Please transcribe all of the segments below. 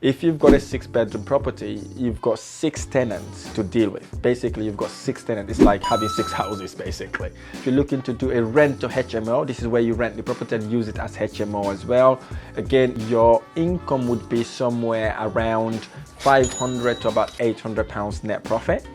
If you've got a 6-bedroom property, you've got 6 tenants to deal with. Basically, you've got 6 tenants. It's like having 6 houses, basically. If you're looking to do a rent to HMO, this is where you rent the property and use it as HMO as well. Again, your income would be somewhere around 500 to about 800 pounds net profit.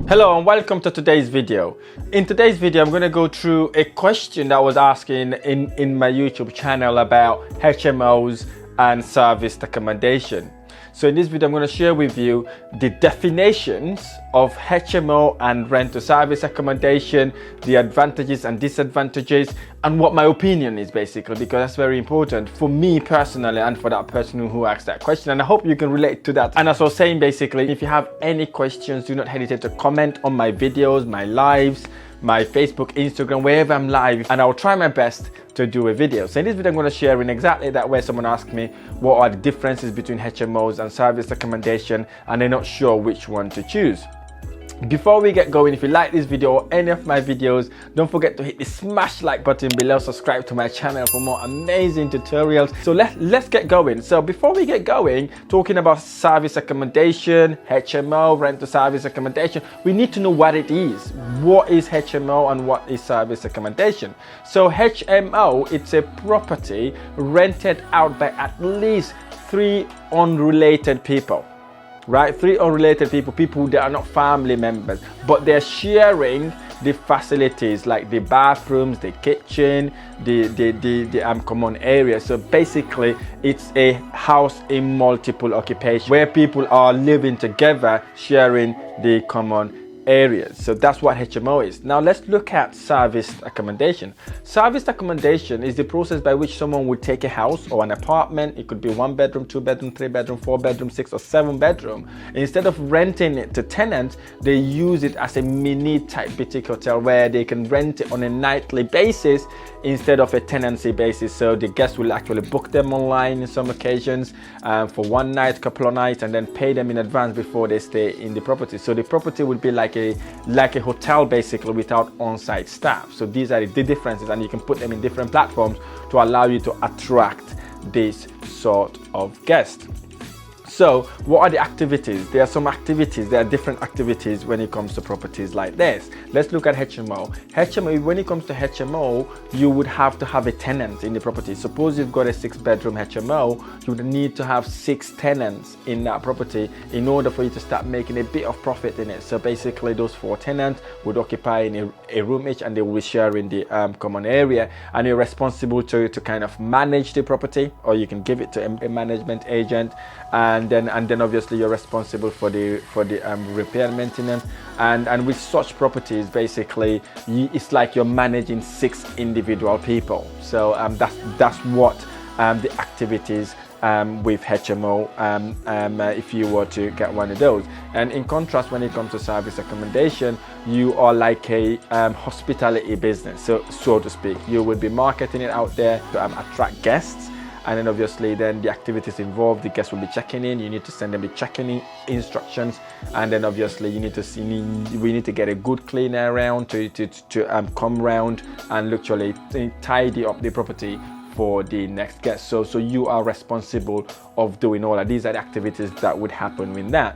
Hello and welcome to today's video. In today's video, I'm going to go through a question that I was asking in my YouTube channel about HMOs and serviced accommodation. So in this video, I'm going to share with you the definitions of HMO and rent to service accommodation, the advantages and disadvantages, and what my opinion is basically, because that's very important for me personally and for that person who asked that question. And I hope you can relate to that. And as I was saying, basically, if you have any questions, do not hesitate to comment on my videos, my lives, my Facebook, Instagram, wherever I'm live, and I'll try my best to do a video. So in this video, I'm going to share in exactly that way. Someone asked me what are the differences between HMOs and service accommodation, and they're not sure which one to choose. Before we get going, if you like this video or any of my videos, don't forget to hit the smash like button below, subscribe to my channel for more amazing tutorials. So let's get going. So before we get going, talking about service accommodation, HMO, rent to service accommodation, we need to know what it is. What is HMO and what is service accommodation? So HMO, it's a property rented out by at least 3 unrelated people. Right, 3 unrelated people that are not family members, but they're sharing the facilities like the bathrooms, the kitchen, the common areas. So basically, it's a house in multiple occupation where people are living together, sharing the common areas. So that's what HMO is. Now let's look at serviced accommodation. Serviced accommodation is the process by which someone would take a house or an apartment. It could be 1 bedroom, 2 bedroom, 3 bedroom, 4 bedroom, 6 or 7 bedroom. Instead of renting it to tenants, they use it as a mini type boutique hotel where they can rent it on a nightly basis instead of a tenancy basis. So the guests will actually book them online in some occasions for 1 night, couple of nights, and then pay them in advance before they stay in the property. So the property would be like a hotel basically without on-site staff. So these are the differences, and you can put them in different platforms to allow you to attract this sort of guest. So what are the activities? There are some activities, there are different activities when it comes to properties like this. Let's look at HMO. HMO, when it comes to HMO, you would have to have a tenant in the property. Suppose you've got a 6-bedroom HMO, you would need to have 6 tenants in that property in order for you to start making a bit of profit in it. So basically those 4 tenants would occupy in a room each, and they will be sharing the common area, and you're responsible to kind of manage the property, or you can give it to a management agent, and then obviously you're responsible for the repair and maintenance, and with such properties basically it's like you're managing 6 individual people. So that's what the activities with HMO if you were to get one of those. And in contrast, when it comes to service accommodation, you are like a hospitality business, so to speak. You would be marketing it out there to attract guests. And then obviously then the activities involved, the guests will be checking in, you need to send them the checking in instructions, and then obviously we need to get a good cleaner around to come around and literally tidy up the property for the next guest. So you are responsible of doing all of these are the activities that would happen with that.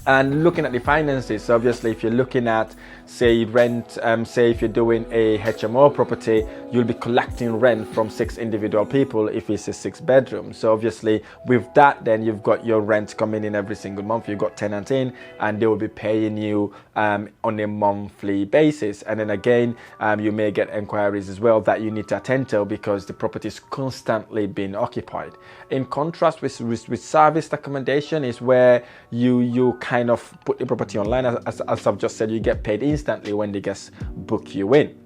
And looking at the finances, obviously if you're looking at say rent, say if you're doing a HMO property, you'll be collecting rent from 6 individual people if it's a 6-bedroom. So obviously with that, then you've got your rent coming in every single month. You've got tenants in, and they will be paying you on a monthly basis. And then again, you may get inquiries as well that you need to attend to because the property is constantly being occupied. In contrast with serviced accommodation is where you kind of put the property online, as I've just said, you get paid instantly when the guests book you in.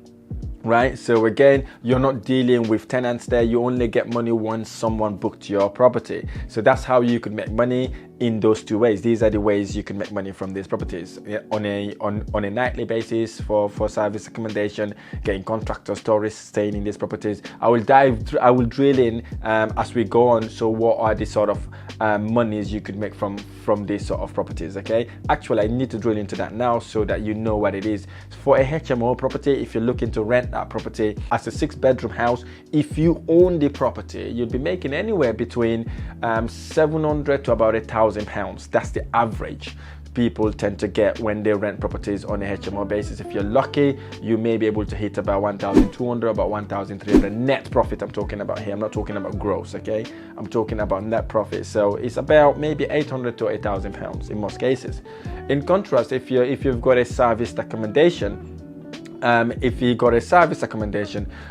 Right, so again, you're not dealing with tenants there. You only get money once someone booked your property. So that's how you could make money in those 2 ways. These are the ways you can make money from these properties on a nightly basis for service accommodation, getting contractors, tourists staying in these properties. I will drill in as we go on. So what are the sort of monies you could make from these sort of properties. Okay, actually I need to drill into that now so that you know what it is. For a HMO property, if you're looking to rent that property as a 6-bedroom house, if you own the property, you'd be making anywhere between 700 to about £1,000. That's the average people tend to get when they rent properties on a HMO basis. If you're lucky, you may be able to hit about 1,200, about 1,300 net profit. I'm talking about here. I'm not talking about gross, okay? I'm talking about net profit. So it's about maybe 800 to £1,000 in most cases. In contrast, if you've got a serviced accommodation,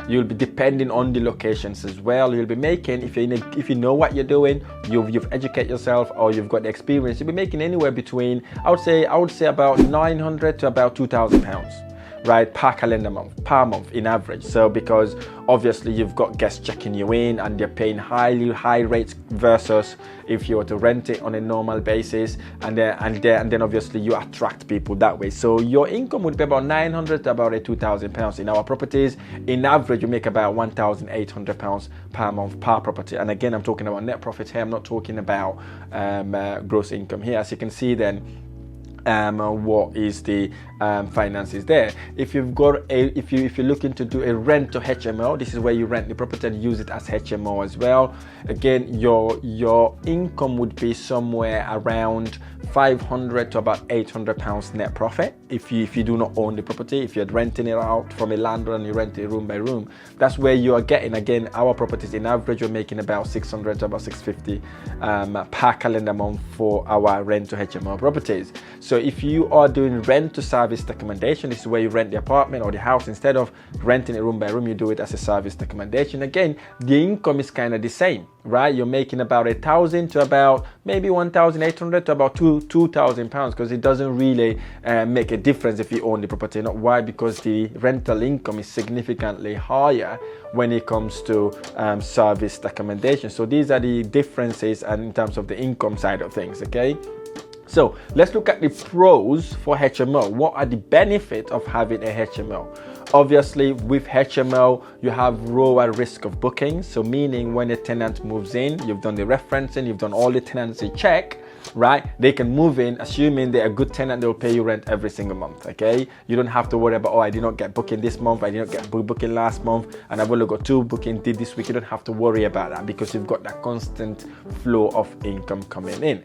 you'll be depending on the locations as well. You'll be making, if you know what you're doing, you've educated yourself, or you've got the experience, you'll be making anywhere between, I would say about 900 to about £2,000, right, per month in average. So because obviously you've got guests checking you in and they're paying high rates versus if you were to rent it on a normal basis, and then obviously you attract people that way. So your income would be about 900 to about £2,000 in our properties. In average, you make about £1,800 per month per property. And again, I'm talking about net profit here. I'm not talking about gross income here. As you can see then, what is the finances there. If you're looking to do a rent to HMO, this is where you rent the property and use it as HMO as well. Again, your income would be somewhere around 500 to about £800 net profit if you do not own the property. If you're renting it out from a landlord and you rent it room by room, that's where you are getting. Again, our properties in average we're making about 600 to about 650 per calendar month for our rent to HMO properties. So if you are doing rent to serviced accommodation, this is where you rent the apartment or the house. Instead of renting it room by room, you do it as a serviced accommodation. Again, the income is kind of the same, right? You're making about 1,000 to about maybe 1,800 to about £2,000, because it doesn't really make a difference if you own the property. Not why? Because the rental income is significantly higher when it comes to serviced accommodation. So these are the differences and in terms of the income side of things. Okay, so let's look at the pros for HMO. What are the benefits of having a HMO? Obviously, with HMO, you have lower risk of booking. So meaning when a tenant moves in, you've done the referencing, you've done all the tenancy check, right? They can move in, assuming they're a good tenant, they'll pay you rent every single month, okay? You don't have to worry about, oh, I did not get booking this month, I did not get booking last month, and I've only got 2 bookings this week. You don't have to worry about that because you've got that constant flow of income coming in.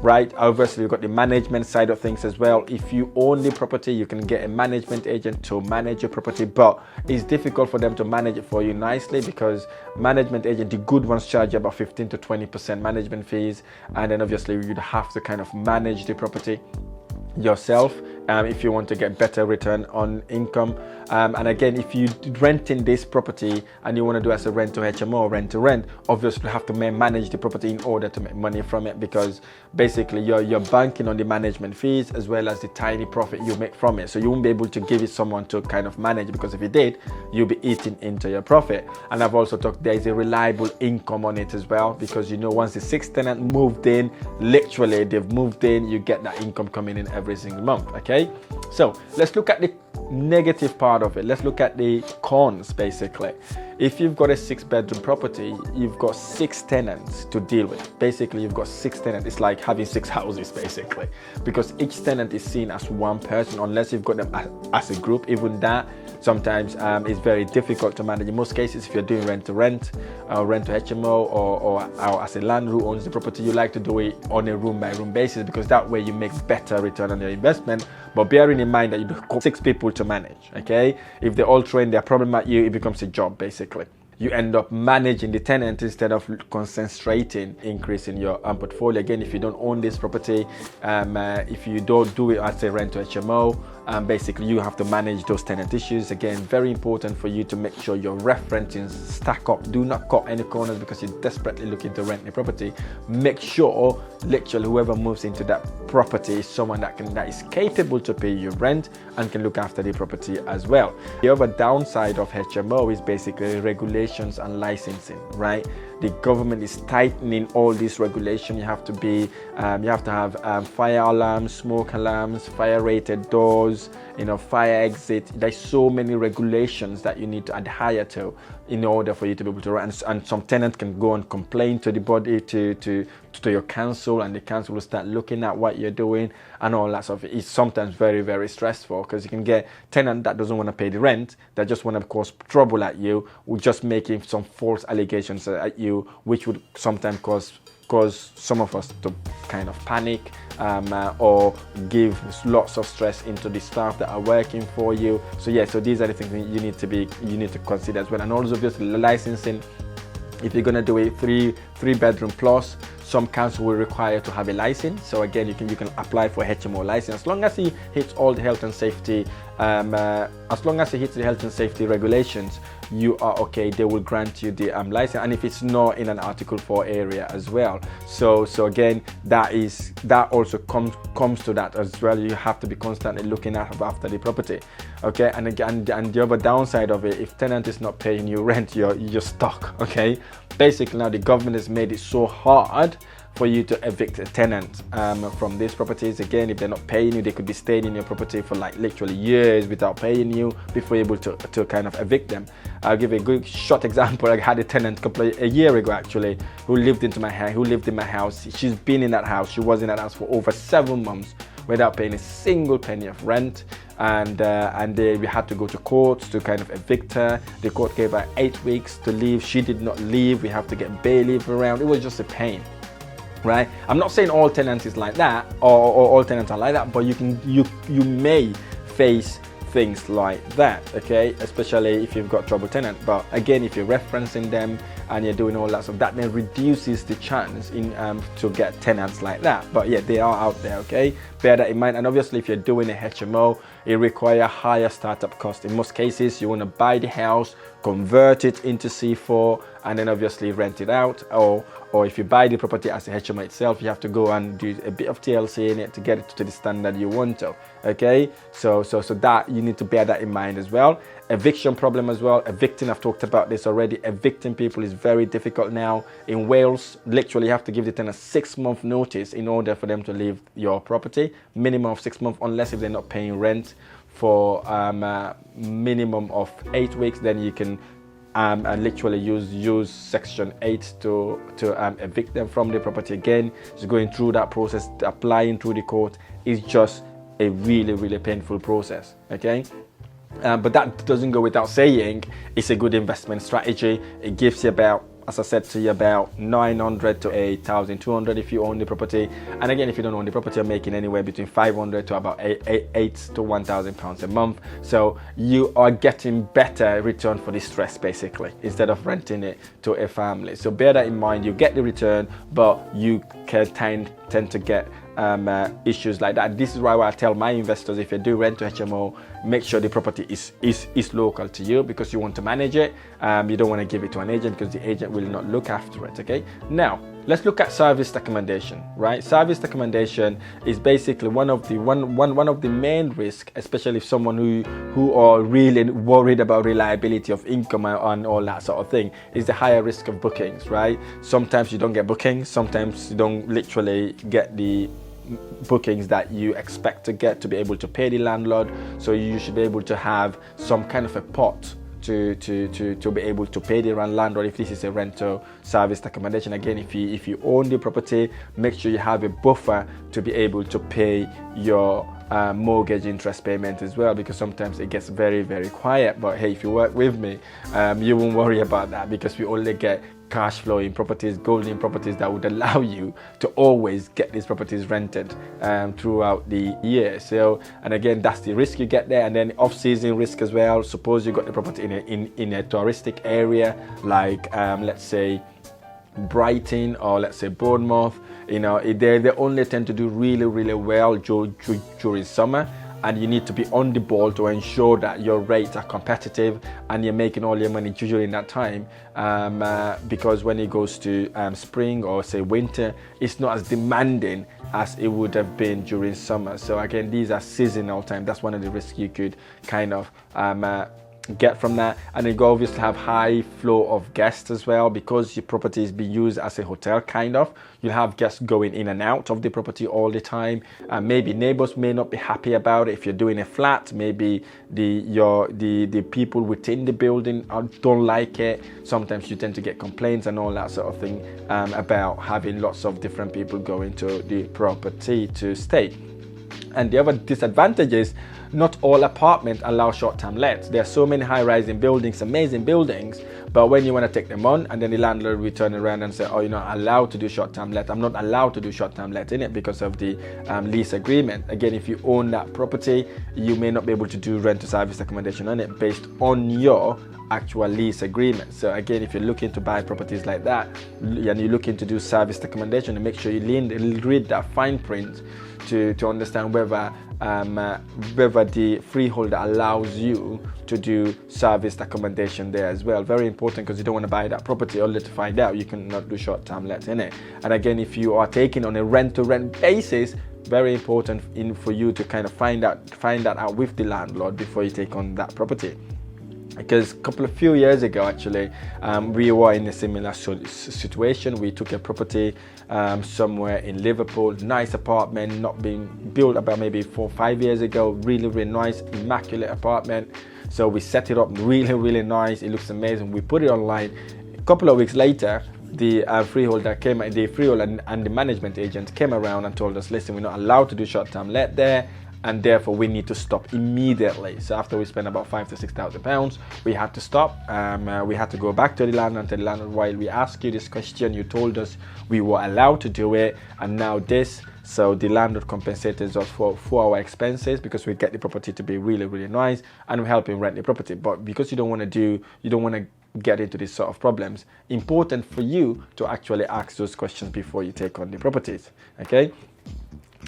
Right, obviously you've got the management side of things as well. If you own the property, you can get a management agent to manage your property, but it's difficult for them to manage it for you nicely because management agent, the good ones, charge about 15 to 20% management fees, and then obviously you'd have to kind of manage the property yourself if you want to get better return on income. And again, if you renting this property and you want to do as a rent to HMO, rent to rent, obviously you have to manage the property in order to make money from it, because basically you're banking on the management fees as well as the tiny profit you make from it. So you won't be able to give it someone to kind of manage, because if you did, you'll be eating into your profit. And I've also talked, there's a reliable income on it as well, because you know once the 6th tenant moved in, literally they've moved in, you get that income coming in every single month. Okay, so let's look at the negative part of it. Let's look at the cons. Basically, if you've got a 6-bedroom property, you've got 6 tenants to deal with. Basically, you've got 6 tenants. It's like having 6 houses basically, because each tenant is seen as one person, unless you've got them as a group. Even that sometimes is very difficult to manage. In most cases, if you're doing rent to rent, rent to HMO, or as a landlord who owns the property, you like to do it on a room by room basis, because that way you make better return on your investment. But bearing in mind that you've got 6 people to manage, okay? If they all throw their problem at you, it becomes a job basically. You end up managing the tenant instead of concentrating, increasing your portfolio. Again, if you don't own this property, if you don't do it as a rent to HMO, basically you have to manage those tenant issues. Again, very important for you to make sure your referencing stack up. Do not cut any corners because you're desperately looking to rent a property. Make sure literally whoever moves into that property is someone that is capable to pay you rent and can look after the property as well. The other downside of HMO is basically regulations and licensing, right? The government is tightening all these regulations. You have to have fire alarms, smoke alarms, fire rated doors, fire exit. There's so many regulations that you need to adhere to in order for you to be able to rent. And some tenants can go and complain to the body, to your council, and the council will start looking at what you're doing and all that stuff. It's sometimes very, very stressful, because you can get tenant that doesn't want to pay the rent, that just want to cause trouble at you, with just making some false allegations at you, which would sometimes cause some of us to kind of panic, or give lots of stress into the staff that are working for you. So yeah, so these are the things you need to consider as well. And also obviously licensing. If you're gonna do a three bedroom plus, some council will require to have a license. So again, you can apply for HMO license as long as it hits all the health and safety. As long as it hits the health and safety regulations, you are okay. They will grant you the license, and if it's not in an Article 4 area as well. So again, that also comes to that as well. You have to be constantly looking after the property, okay? And again, and the other downside of it, if tenant is not paying you rent, you're stuck, okay? Basically now the government has made it so hard for you to evict a tenant from these properties. Again, if they're not paying you, they could be staying in your property for like literally years without paying you before you're able to kind of evict them. I'll give a good short example. I had a tenant a year ago actually who lived in my house. She's been in that house. She was in that house for over 7 months without paying a single penny of rent. And we had to go to court to kind of evict her. The court gave her 8 weeks to leave. She did not leave. We have to get bailiff around. It was just a pain. Right? I'm not saying all tenants is like that, or all tenants are like that, but you may face things like that, okay? Especially if you've got trouble tenant. But again, if you're referencing them and you're doing all that stuff, that then reduces the chance to get tenants like that. But yeah, they are out there, okay? Bear that in mind. And obviously, if you're doing a HMO, it requires higher startup cost. In most cases, you want to buy the house, convert it into C4, and then obviously rent it out. Or if you buy the property as a HMO itself, you have to go and do a bit of TLC in it to get it to the standard you want to, okay? So that you need to bear that in mind as well. Eviction problem as well. Evicting, I've talked about this already. Evicting people is very difficult now. In Wales, literally you have to give the tenant a 6-month notice in order for them to leave your property. Minimum of 6 months, unless if they're not paying rent for a minimum of 8 weeks, then you can and literally use Section 8 to evict them from the property. Again, just going through that process, applying through the court is just a really, really painful process, okay? But that doesn't go without saying, it's a good investment strategy. It gives you about, as I said to you, about 900 to 8,200 if you own the property. And again, if you don't own the property, you're making anywhere between 500 to about 8 to 1,000 pounds a month. So you are getting better return for the stress, basically, instead of renting it to a family. So bear that in mind. You get the return, but you can tend to get issues like that. This is why I tell my investors, if you do rent to HMO, make sure the property is local to you, because you want to manage it. You don't want to give it to an agent, because the agent will not look after it, okay? Now, let's look at service accommodation, right? Service accommodation is basically one of the main risks, especially if someone who are really worried about reliability of income and all that sort of thing, is the higher risk of bookings, right? Sometimes you don't get bookings, sometimes you don't literally get the bookings that you expect to get to be able to pay the landlord. So you should be able to have some kind of a pot to be able to pay the landlord if this is a rental service accommodation. Again, if you own the property, make sure you have a buffer to be able to pay your mortgage interest payment as well, because sometimes it gets very, very quiet. But hey, if you work with me, you won't worry about that, because we only get cash flow in properties, golden properties that would allow you to always get these properties rented throughout the year. So, and again, that's the risk you get there. And then off-season risk as well. Suppose you got the property in a touristic area, like let's say Brighton, or let's say Bournemouth. You know, they only tend to do really, really well during summer. And you need to be on the ball to ensure that your rates are competitive and you're making all your money during that time, because when it goes to spring or say winter, it's not as demanding as it would have been during summer. So again, these are seasonal time. That's one of the risks you could kind of get from that. And then you obviously have high flow of guests as well, because your property is being used as a hotel kind of. You'll have guests going in and out of the property all the time. Maybe neighbors may not be happy about it. If you're doing a flat, maybe the people within the building don't like it. Sometimes you tend to get complaints and all that sort of thing about having lots of different people going to the property to stay. And the other disadvantage is not all apartments allow short-term lets. There are so many high-rising buildings, amazing buildings, but when you want to take them on, and then the landlord will turn around and say, oh, you're not allowed to do short-term let. I'm not allowed to do short-term let in it because of the lease agreement. Again, if you own that property, you may not be able to do rent to service accommodation on it based on your actual lease agreement. So again, if you're looking to buy properties like that and you're looking to do service accommodation, make sure you read that fine print to understand whether the freeholder allows you to do serviced accommodation there as well. Very important, because you don't want to buy that property only to find out you cannot do short-term let in it. And again, if you are taking on a rent-to-rent basis, very important for you to kind of find that out with the landlord before you take on that property. Because a few years ago, actually, we were in a similar situation. We took a property somewhere in Liverpool, nice apartment, not being built about maybe 4 or 5 years ago. Really, really nice, immaculate apartment. So we set it up really, really nice. It looks amazing. We put it online. A couple of weeks later, the freeholder and the management agent came around and told us, listen, we're not allowed to do short-term let there, and therefore we need to stop immediately. So after we spent about £5,000 to £6,000, we had to stop. We had to go back to the landlord and tell the landlord, while we asked you this question, you told us we were allowed to do it, and now this. So the landlord compensated us for our expenses, because we get the property to be really, really nice, and we're helping rent the property. But because you don't want to get into these sort of problems, important for you to actually ask those questions before you take on the properties, okay?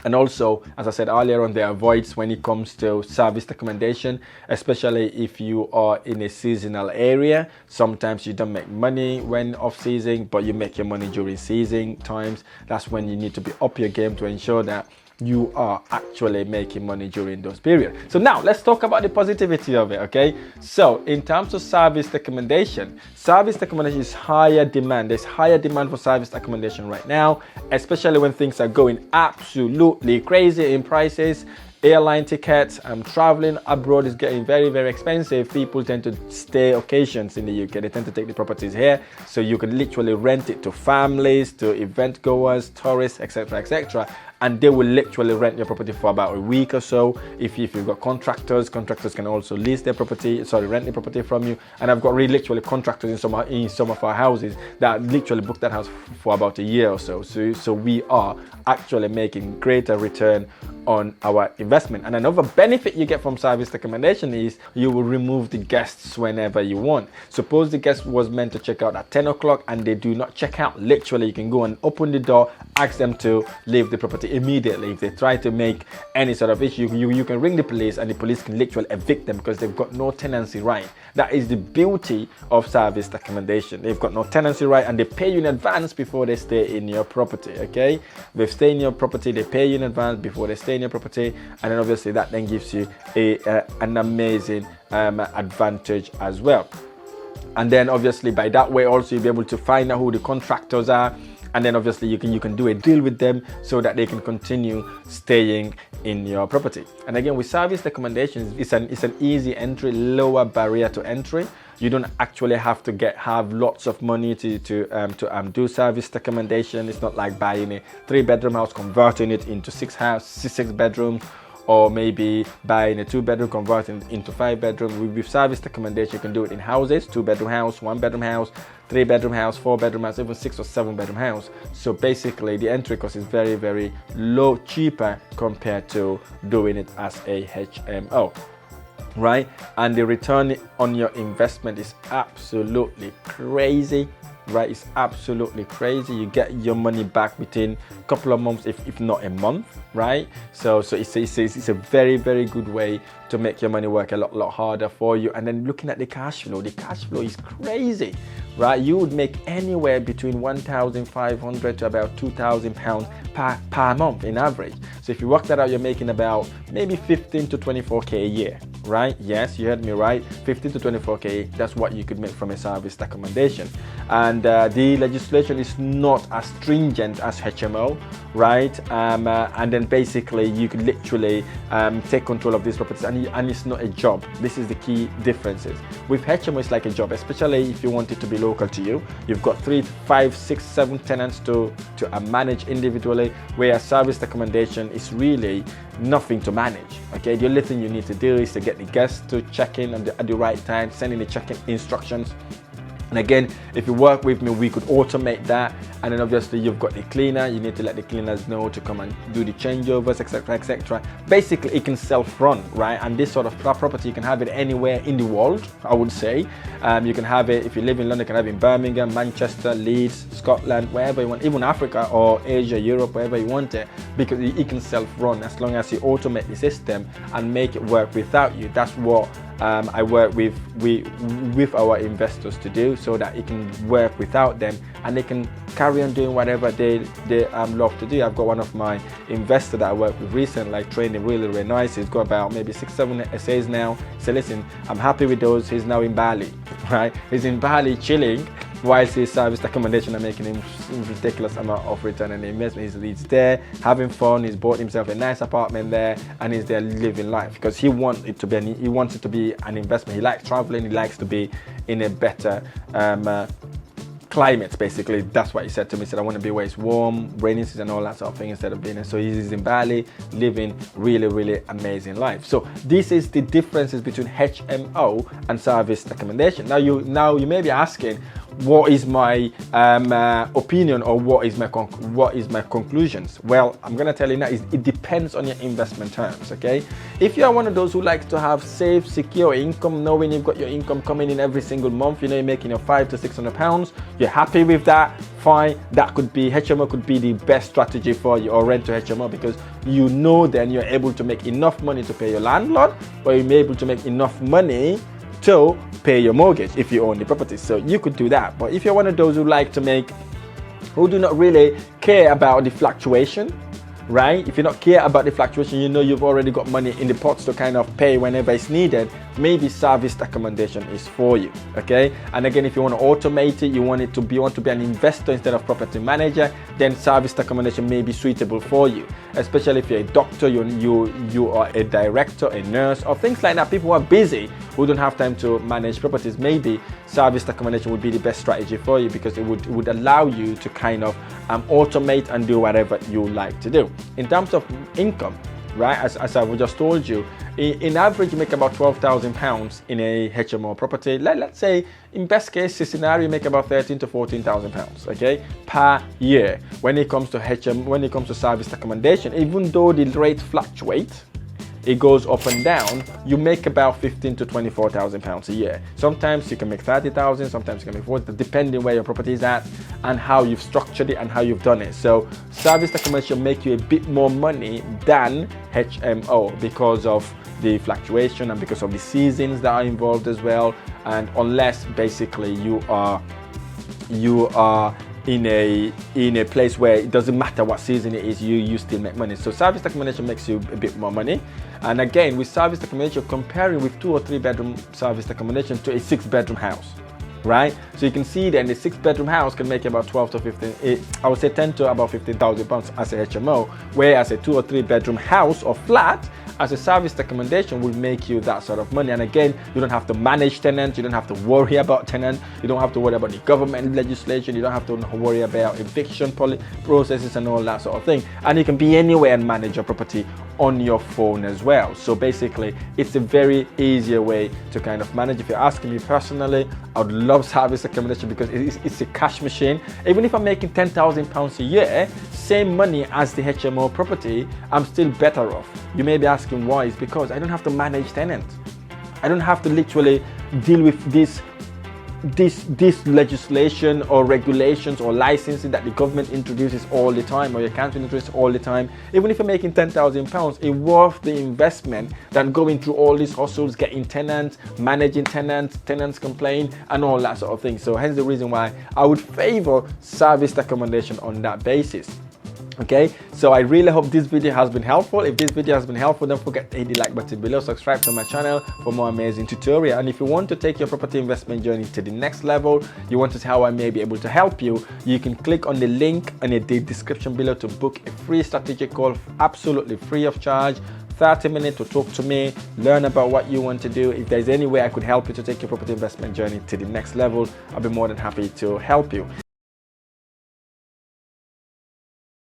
And also, as I said earlier on, there are voids when it comes to service accommodation, especially if you are in a seasonal area. Sometimes you don't make money when off season, but you make your money during season times. That's when you need to be up your game to ensure that you are actually making money during those periods. So now let's talk about the positivity of it, okay? So in terms of service accommodation is higher demand. There's higher demand for service accommodation right now, especially when things are going absolutely crazy in prices. Airline tickets, traveling abroad is getting very, very expensive. People tend to stay occasions in the UK. They tend to take the properties here, so you can literally rent it to families, to event goers, tourists, etc., etc. And they will literally rent your property for about a week or so. If you've got contractors can also rent the property from you. And I've got literally contractors in some of our houses that literally book that house for about a year or so. So we are actually making greater return on our investment. And another benefit you get from service accommodation is you will remove the guests whenever you want. Suppose the guest was meant to check out at 10 o'clock and they do not check out. Literally, you can go and open the door, ask them to leave the property immediately. If they try to make any sort of issue, you can ring the police, and the police can literally evict them because they've got no tenancy right. That is the beauty of service accommodation. They've got no tenancy right, and they pay you in advance before they stay in your property, okay? They stay in your property, they pay you in advance before they stay in your property, and then obviously that then gives you an amazing advantage as well. And then obviously by that way also you'll be able to find out who the contractors are, and then obviously you can do a deal with them so that they can continue staying in your property. And again, with service accommodations, it's an easy entry, lower barrier to entry. You don't actually have to have lots of money to do service accommodation. It's not like buying a 3-bedroom house, converting it into 6 bedrooms, or maybe buying a 2-bedroom, converting it into 5 bedroom. With service accommodation, you can do it in houses: 2-bedroom house, 1-bedroom house, 3-bedroom house, 4-bedroom house, even 6 or 7-bedroom house. So basically the entry cost is very, very low, cheaper compared to doing it as a HMO, right? And the return on your investment is absolutely crazy, right? It's absolutely crazy. You get your money back within a couple of months, if not a month, right? So it's a very, very good way to make your money work a lot harder for you. And then looking at the cash flow is crazy, right? You would make anywhere between £1,500 to about £2,000 per month in average. So if you work that out, you're making about maybe 15 to 24k a year, right? Yes, you heard me right. 15 to 24k, that's what you could make from a serviced accommodation. And the legislation is not as stringent as HMO, right? And then basically you could literally take control of these properties, and it's not a job. This is the key differences. With HMO, it's like a job, especially if you want it to be local to you. You've got 3, 5, 6, 7 tenants to manage individually, whereas serviced accommodation is really nothing to manage. Okay, the only thing you need to do is to get the guests to check in at the right time, sending the check-in instructions. And again, if you work with me, we could automate that. And then obviously you've got the cleaner. You need to let the cleaners know to come and do the changeovers, etc., etc. Basically, it can self-run, right? And this sort of property, you can have it anywhere in the world, I would say. You can have it, if you live in London, you can have it in Birmingham, Manchester, Leeds, Scotland, wherever you want, even Africa or Asia, Europe, wherever you want it, because it can self-run as long as you automate the system and make it work without you. That's what I work with our investors to do, so that it can work without them and they can carry on doing whatever they love to do. I've got one of my investors that I worked with recently, like training really nice. He's got about maybe 6-7 essays now. So listen, I'm happy with those. He's now in Bali, right? He's in Bali chilling whilst his serviced accommodation are making him ridiculous amount of return on investment. He's there having fun. He's bought himself a nice apartment there, and he's there living life because he wants it to be an investment. He likes traveling. He likes to be in a better climate. Basically, that's what he said to me. He said, I want to be where it's warm, rainy season, all that sort of thing, instead of being there. So he's in Bali living really amazing life. So this is the differences between HMO and serviced accommodation. Now you may be asking, what is my opinion, or what is my conclusions? Well, I'm gonna tell you now, it depends on your investment terms. Okay, if you are one of those who likes to have safe, secure income, knowing you've got your income coming in every single month, you know, you're making your £500 to £600, you're happy with that, fine. That could be, HMO could be the best strategy for you, or rent to HMO, because you know then you're able to make enough money to pay your landlord, or you're able to make enough money to pay your mortgage if you own the property. So you could do that. But if you're one of those who do not really care about the fluctuation, right? If you don't care about the fluctuation, you know you've already got money in the pots to kind of pay whenever it's needed, maybe serviced accommodation is for you. Okay, and again, if you want to automate it, you want to be an investor instead of property manager, then serviced accommodation may be suitable for you, especially if you're a doctor, you are a director, a nurse, or things like that. People who are busy, who don't have time to manage properties, maybe serviced accommodation would be the best strategy for you, because it would allow you to kind of automate and do whatever you like to do. In terms of income, right, as I've just told you, in average you make about £12,000 in a HMO property. Let's say in best case scenario you make about £13,000 to £14,000, okay, per year. When it comes to serviced accommodation, even though the rates fluctuate, it goes up and down, you make about £15,000 to £24,000 a year. Sometimes you can make 30,000, sometimes you can make 40, depending where your property is at and how you've structured it and how you've done it. So serviced accommodation make you a bit more money than HMO because of the fluctuation and because of the seasons that are involved as well. And unless basically you are in a place where it doesn't matter what season it is, you still make money. So serviced accommodation makes you a bit more money. And again, with serviced accommodation, comparing with 2 or 3 bedroom serviced accommodation to a 6-bedroom house, right? So you can see then the 6-bedroom house can make about 12 to 15, I would say 10 to about £15,000 as a HMO, whereas a 2 or 3 bedroom house or flat as a serviced accommodation will make you that sort of money. And again, you don't have to manage tenants, you don't have to worry about tenants, you don't have to worry about the government legislation, you don't have to worry about eviction processes and all that sort of thing. And you can be anywhere and manage your property on your phone as well. So basically, it's a very easier way to kind of manage. If you're asking me personally, I would love service accommodation because it's a cash machine. Even if I'm making £10,000 a year, same money as the HMO property, I'm still better off. You may be asking why. It's because I don't have to manage tenants. I don't have to literally deal with this legislation or regulations or licensing that the government introduces all the time, or your council introduces all the time. Even if you're making £10,000, it's worth the investment than going through all these hustles, getting tenants, managing tenants complain, and all that sort of thing. So hence the reason why I would favor serviced accommodation on that basis. Okay, so I really hope this video has been helpful. If this video has been helpful, don't forget to hit the like button below, subscribe to my channel for more amazing tutorial. And if you want to take your property investment journey to the next level, you want to see how I may be able to help you, you can click on the link in the description below to book a free strategic call, absolutely free of charge. 30 minutes to talk to me, learn about what you want to do. If there's any way I could help you to take your property investment journey to the next level, I'll be more than happy to help you.